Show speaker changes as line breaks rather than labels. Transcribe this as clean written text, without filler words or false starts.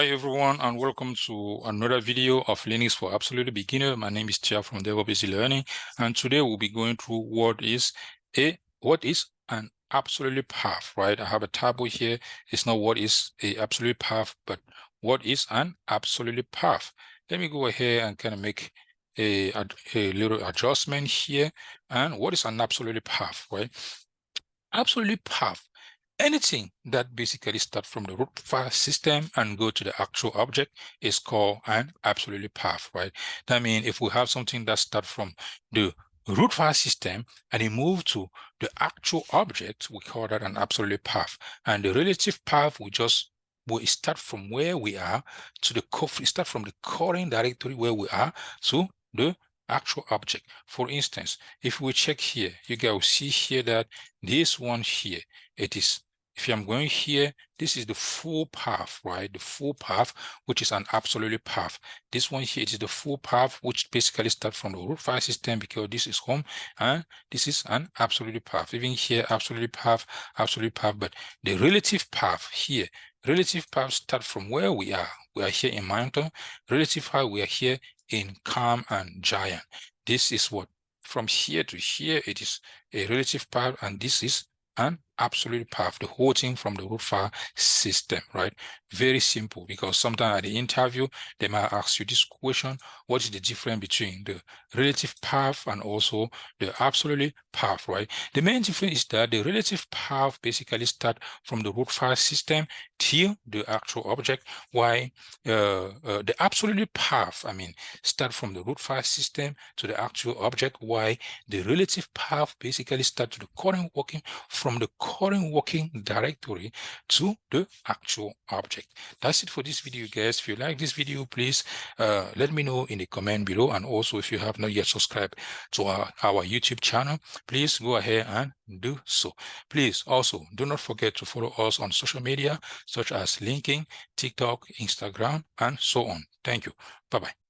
Hi everyone, and welcome to another video of Linux for Absolute Beginner. My name is Tia from DevOps Easy Learning, and today we'll be going through what is an absolute path, right? I have a table here. It's not what is a absolute path, but what is an absolute path. Let me go ahead and kind of make a little adjustment here. And what is an absolute path, right? Absolute path. Anything that basically starts from the root file system and go to the actual object is called an absolute path, right? That means if we have something that starts from the root file system and it moves to the actual object, we call that an absolute path. And the relative path will start from where we are to start from the current directory where we are to the actual object. For instance, if we check here, you guys will see here that this one here, it is, if I'm going here, this is the full path, right? The full path, which is an absolute path. This one here, it is the full path, which basically starts from the root file system because this is home, and this is an absolute path. Even here, absolute path, but the relative path here, relative path start from where we are. We are here in Mountain. Relative path, we are here in Calm and Giant. This is what, from here to here, it is a relative path, and this is an absolute path, the whole thing from the root file system, right? Very simple, because sometimes at the interview, they might ask you this question: what is the difference between the relative path and also the absolute path, right? The main difference is that the relative path basically start from the root file system till the actual object, while the absolute path, start from the root file system to the actual object, while the relative path basically start to the current working from the current working directory to the actual object. That's it for this video, guys. If you like this video, please let me know in the comment below. And also, if you have not yet subscribed to our YouTube channel, please go ahead and do so. Please also do not forget to follow us on social media such as LinkedIn, TikTok, Instagram, and so on. Thank you. Bye-bye.